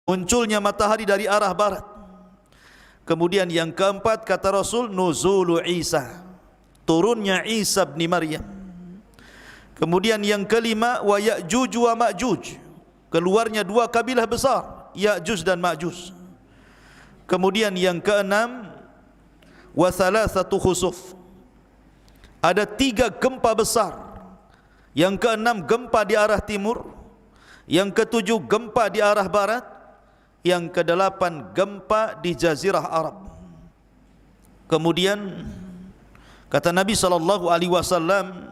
munculnya matahari dari arah barat. Kemudian yang keempat kata Rasul, nuzulu Isa, turunnya Isa bin Maryam. Kemudian yang kelima, wa Ya'juj wa Ma'juj, keluarnya dua kabilah besar, Ya'juj dan Ma'juj. Kemudian yang keenam, wa thalathatu khusuf, ada 3 gempa besar. Yang keenam gempa di arah timur, yang ketujuh gempa di arah barat, yang kedelapan gempa di Jazirah Arab. Kemudian kata Nabi SAW,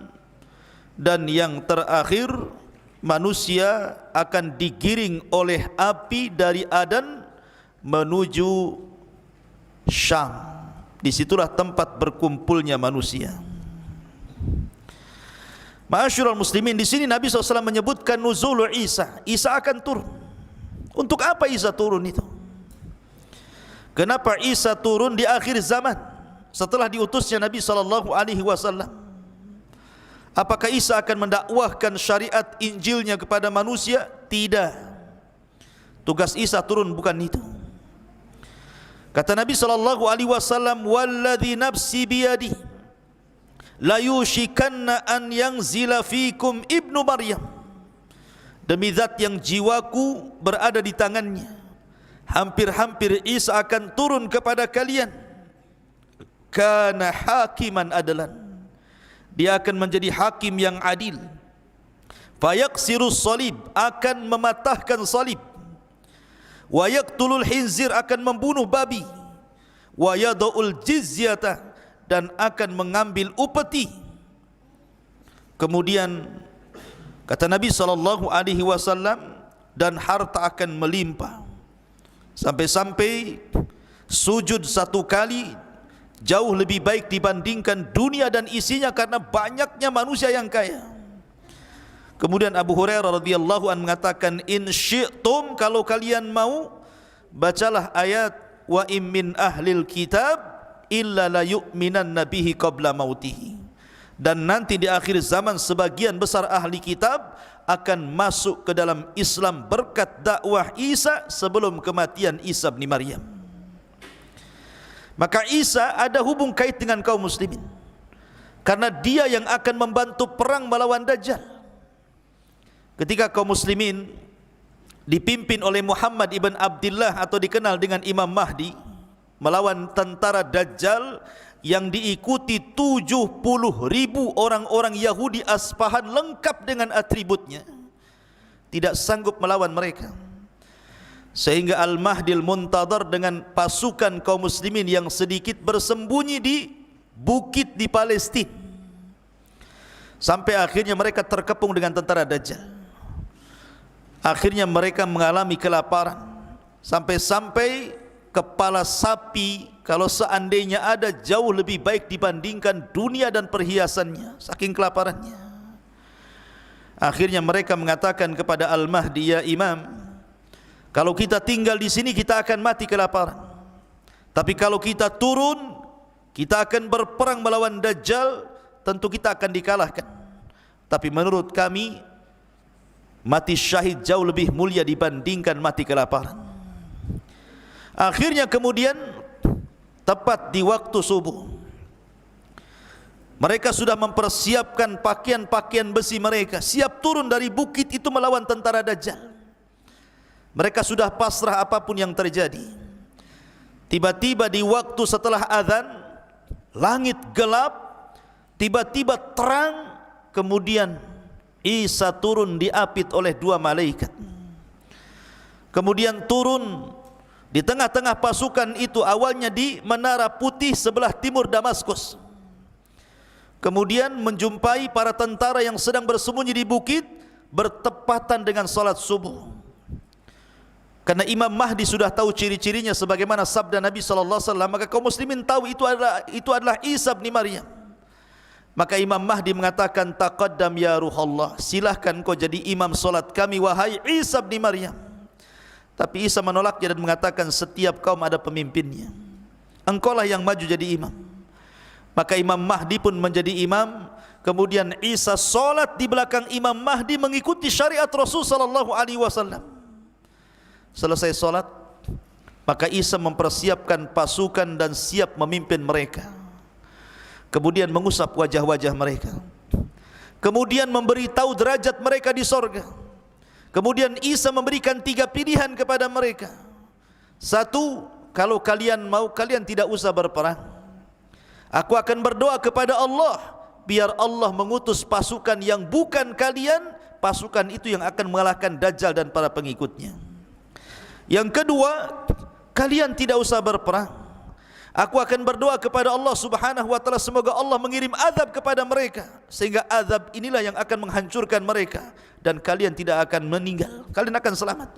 dan yang terakhir manusia akan digiring oleh api dari Adan menuju Syam. Disitulah tempat berkumpulnya manusia. Ma'asyiral muslimin, di sini Nabi SAW menyebutkan nuzul Isa. Isa akan turun. Untuk apa Isa turun itu? Kenapa Isa turun di akhir zaman setelah diutusnya Nabi SAW? Apakah Isa akan mendakwahkan syariat Injilnya kepada manusia? Tidak. Tugas Isa turun bukan itu. Kata Nabi SAW, walladzi nafsi biyadi la yushikanna an yanzila fikum ibnu Maryam, demi zat yang jiwaku berada di tangannya, hampir-hampir Isa akan turun kepada kalian. Kana hakiman adalan, dia akan menjadi hakim yang adil. Fayaksirus salib, akan mematahkan salib. Wa yaqtulul khinzir, akan membunuh babi. Wa yada'ul jizyata, dan akan mengambil upeti. Kemudian kata Nabi SAW, dan harta akan melimpah, sampai-sampai sujud 1 kali jauh lebih baik dibandingkan dunia dan isinya, karena banyaknya manusia yang kaya. Kemudian Abu Hurairah radhiyallahu anhu mengatakan, in syi'tum, kalau kalian mau, bacalah ayat wa im min ahlil kitab illa la yu'minanna bihi qabla mautihi, dan nanti di akhir zaman sebagian besar ahli kitab akan masuk ke dalam Islam berkat dakwah Isa sebelum kematian Isa bin Maryam. Maka Isa ada hubung kait dengan kaum muslimin, karena dia yang akan membantu perang melawan Dajjal. Ketika kaum muslimin dipimpin oleh Muhammad ibn Abdullah atau dikenal dengan Imam Mahdi melawan tentara Dajjal yang diikuti 70.000 orang-orang Yahudi Aspahan lengkap dengan atributnya, tidak sanggup melawan mereka, sehingga Al-Mahdil Muntadhar dengan pasukan kaum muslimin yang sedikit bersembunyi di bukit di Palestina, sampai akhirnya mereka terkepung dengan tentara Dajjal. Akhirnya mereka mengalami kelaparan, sampai-sampai kepala sapi kalau seandainya ada jauh lebih baik dibandingkan dunia dan perhiasannya, saking kelaparannya. Akhirnya mereka mengatakan kepada Al-Mahdi, ya Imam, kalau kita tinggal di sini kita akan mati kelaparan, tapi kalau kita turun, kita akan berperang melawan Dajjal, tentu kita akan dikalahkan. Tapi menurut kami, mati syahid jauh lebih mulia dibandingkan mati kelaparan. Akhirnya kemudian tepat di waktu subuh, mereka sudah mempersiapkan pakaian-pakaian besi mereka, siap turun dari bukit itu melawan tentara Dajjal. Mereka sudah pasrah apapun yang terjadi. Tiba-tiba di waktu setelah azan, langit gelap, tiba-tiba terang, kemudian Isa turun diapit oleh 2 malaikat. Kemudian turun di tengah-tengah pasukan itu, awalnya di Menara Putih sebelah timur Damaskus. Kemudian menjumpai para tentara yang sedang bersembunyi di bukit bertepatan dengan salat subuh. Karena Imam Mahdi sudah tahu ciri-cirinya sebagaimana sabda Nabi SAW, maka kaum muslimin tahu itu adalah Isa bin Maryam. Maka Imam Mahdi mengatakan, taqaddam ya Ruhallah, silahkan kau jadi imam solat kami wahai Isa bin Maryam. Tapi Isa menolaknya dan mengatakan, setiap kaum ada pemimpinnya, engkaulah yang maju jadi imam. Maka Imam Mahdi pun menjadi imam. Kemudian Isa solat di belakang Imam Mahdi mengikuti syariat Rasul SAW. selesai solat, maka Isa mempersiapkan pasukan dan siap memimpin mereka. Kemudian mengusap wajah-wajah mereka, kemudian memberitahu derajat mereka di sorga. Kemudian Isa memberikan 3 pilihan kepada mereka. 1, kalau kalian mau, kalian tidak usah berperang. Aku akan berdoa kepada Allah, biar Allah mengutus pasukan yang bukan kalian, pasukan itu yang akan mengalahkan Dajjal dan para pengikutnya. Yang kedua, kalian tidak usah berperang. Aku akan berdoa kepada Allah Subhanahu wa taala, semoga Allah mengirim azab kepada mereka, sehingga azab inilah yang akan menghancurkan mereka dan kalian tidak akan meninggal, kalian akan selamat.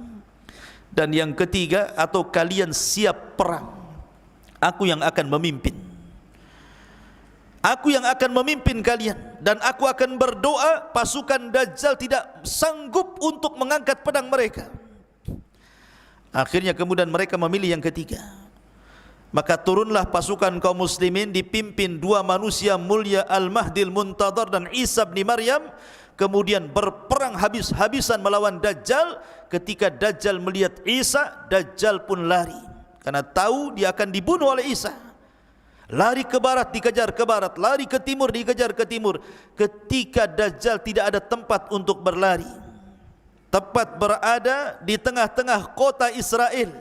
Dan yang ketiga, atau kalian siap perang, aku yang akan memimpin. Aku yang akan memimpin kalian, dan aku akan berdoa pasukan Dajjal tidak sanggup untuk mengangkat pedang mereka. Akhirnya kemudian mereka memilih yang ketiga. Maka turunlah pasukan kaum muslimin dipimpin 2 manusia mulia, Al-Mahdil Muntadhar dan Isa bin Maryam. Kemudian berperang habis-habisan melawan Dajjal. Ketika Dajjal melihat Isa, Dajjal pun lari, karena tahu dia akan dibunuh oleh Isa. Lari ke barat, dikejar ke barat. Lari ke timur, dikejar ke timur. Ketika Dajjal tidak ada tempat untuk berlari, tepat berada di tengah-tengah kota Israel.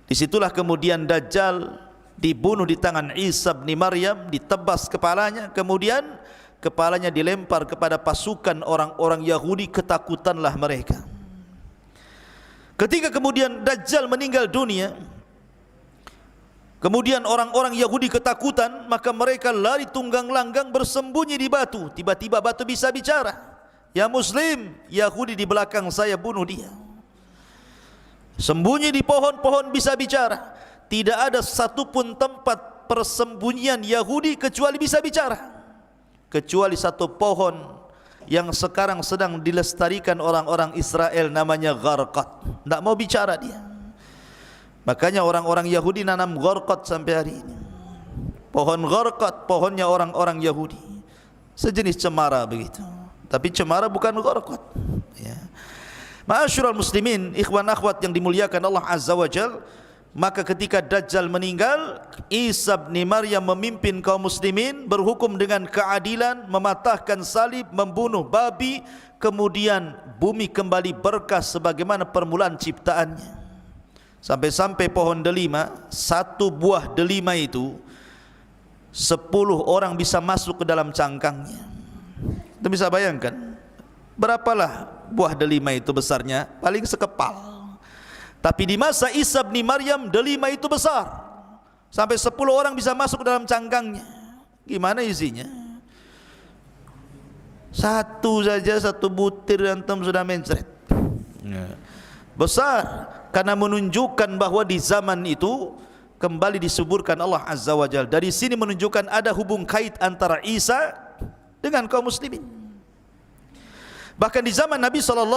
Disitulah kemudian Dajjal dibunuh di tangan Isa bin Maryam, ditebas kepalanya, kemudian kepalanya dilempar kepada pasukan orang-orang Yahudi, ketakutanlah mereka. Ketika kemudian Dajjal meninggal dunia, kemudian orang-orang Yahudi ketakutan, maka mereka lari tunggang langgang bersembunyi di batu. Tiba-tiba batu bisa bicara, "Ya Muslim, Yahudi di belakang saya, bunuh dia." Sembunyi di pohon-pohon bisa bicara. Tidak ada satupun tempat persembunyian Yahudi kecuali bisa bicara, kecuali satu pohon yang sekarang sedang dilestarikan orang-orang Israel, namanya gharqad. Tidak mau bicara dia. Makanya orang-orang Yahudi nanam gharqad sampai hari ini. Pohon gharqad, pohonnya orang-orang Yahudi, sejenis cemara begitu, tapi cemara bukan gharqad, ya. Ma'asyiral muslimin, ikhwan akhwat yang dimuliakan Allah Azza wa Jal, maka ketika Dajjal meninggal, Isa bin Maryam memimpin kaum muslimin, berhukum dengan keadilan, mematahkan salib, membunuh babi, kemudian bumi kembali berkah sebagaimana permulaan ciptaannya. Sampai-sampai pohon delima, 1 buah delima itu 10 orang bisa masuk ke dalam cangkangnya. Kita bisa bayangkan berapalah buah delima itu besarnya, paling sekepal. Tapi di masa Isa bin Maryam, delima itu besar, sampai 10 orang bisa masuk ke dalam cangkangnya. Gimana isinya? Satu saja, 1 butir antum sudah mencret. Besar, karena menunjukkan bahwa di zaman itu kembali disuburkan Allah Azza wa Jalla. Dari sini menunjukkan ada hubung kait antara Isa dengan kaum muslimin. Bahkan di zaman Nabi SAW,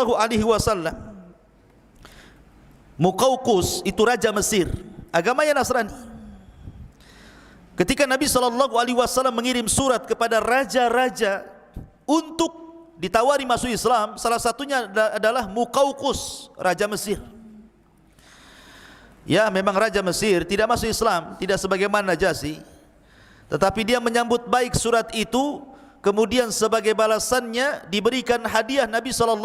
Muqawqus itu raja Mesir, agamanya Nasrani. Ketika Nabi SAW mengirim surat kepada raja-raja untuk ditawari masuk Islam, salah satunya adalah Muqawqus, raja Mesir. Ya, memang raja Mesir tidak masuk Islam, tidak sebagaimana Najasyi, tetapi dia menyambut baik surat itu. Kemudian sebagai balasannya diberikan hadiah Nabi SAW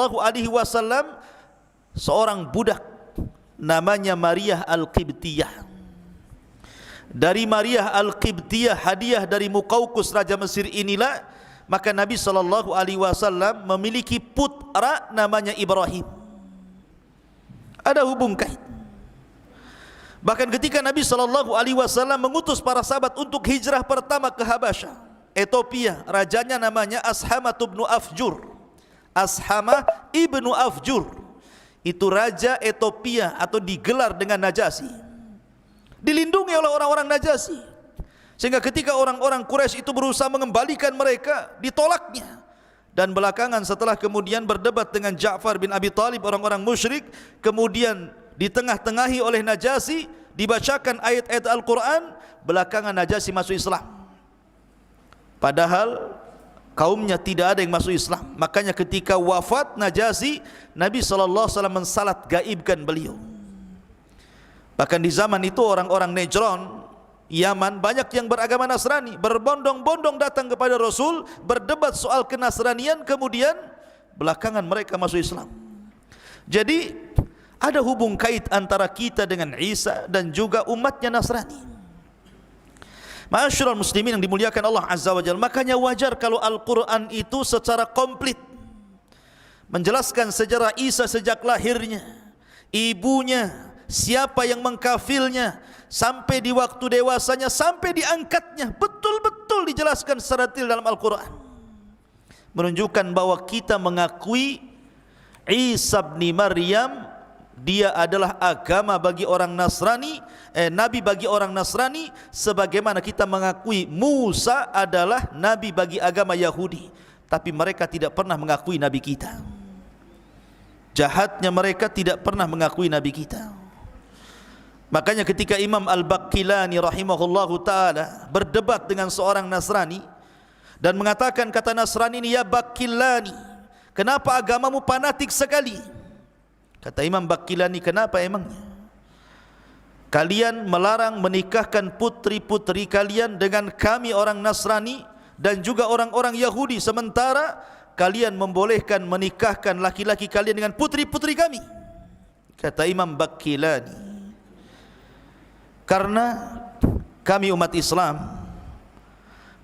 seorang budak namanya Maria Al-Qibtiyah. Dari Maria Al-Qibtiyah, hadiah dari Muqawqus raja Mesir inilah, maka Nabi SAW memiliki putra namanya Ibrahim. Ada hubung kait. Bahkan ketika Nabi SAW mengutus para sahabat untuk hijrah pertama ke Habasyah, Ethiopia, rajanya namanya Ashamah ibnu Afjur. Ashamah ibnu Afjur itu raja Ethiopia, atau digelar dengan Najasyi, dilindungi oleh orang-orang Najasyi, sehingga ketika orang-orang Quraisy itu berusaha mengembalikan mereka, ditolaknya. Dan belakangan setelah kemudian berdebat dengan Ja'far bin Abi Thalib, orang-orang musyrik, kemudian ditengah-tengahi oleh Najasyi, dibacakan ayat-ayat Al-Quran, belakangan Najasyi masuk Islam. Padahal kaumnya tidak ada yang masuk Islam. Makanya ketika wafat Najasyi, Nabi SAW mensalat gaibkan beliau. Bahkan di zaman itu orang-orang Najran, Yaman, banyak yang beragama Nasrani, berbondong-bondong datang kepada Rasul, berdebat soal kenasranian, kemudian belakangan mereka masuk Islam. Jadi ada hubung kait antara kita dengan Isa dan juga umatnya Nasrani. Ma'asyiral muslimin yang dimuliakan Allah Azza wa Jalla, makanya wajar kalau Al-Quran itu secara komplit menjelaskan sejarah Isa sejak lahirnya, ibunya, siapa yang mengkafilnya, sampai di waktu dewasanya, sampai diangkatnya, betul-betul dijelaskan secara detail dalam Al-Quran, menunjukkan bahwa kita mengakui Isa bin Maryam, dia adalah agama bagi orang Nasrani, nabi bagi orang Nasrani, sebagaimana kita mengakui Musa adalah nabi bagi agama Yahudi. Tapi mereka tidak pernah mengakui nabi kita. Jahatnya mereka tidak pernah mengakui nabi kita. Makanya ketika Imam Al-Baqillani rahimahullahu ta'ala berdebat dengan seorang Nasrani dan mengatakan, kata Nasrani ini, ya Baqillani, kenapa agamamu fanatik sekali? Kata Imam Baqillani, kenapa emangnya? Kalian melarang menikahkan putri-putri kalian dengan kami orang Nasrani dan juga orang-orang Yahudi, sementara kalian membolehkan menikahkan laki-laki kalian dengan putri-putri kami. Kata Imam Baqillani, karena kami umat Islam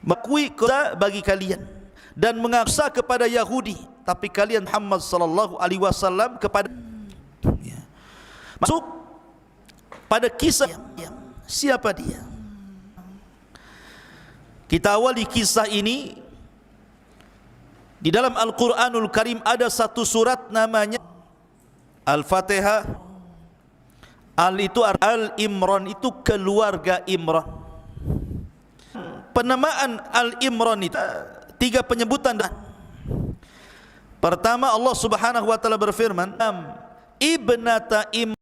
mengakui kuasa bagi kalian dan mengaksa kepada Yahudi, tapi kalian Muhammad sallallahu alaihi wasallam kepada masuk pada kisah siapa dia. Kita awali kisah ini di dalam Al-Quranul Karim. Ada satu surat namanya Al-Fatihah. Al-Imran itu keluarga Imran. Penamaan Al-Imran itu 3 penyebutan. Pertama, Allah Subhanahu wa taala berfirman, ibnata Imran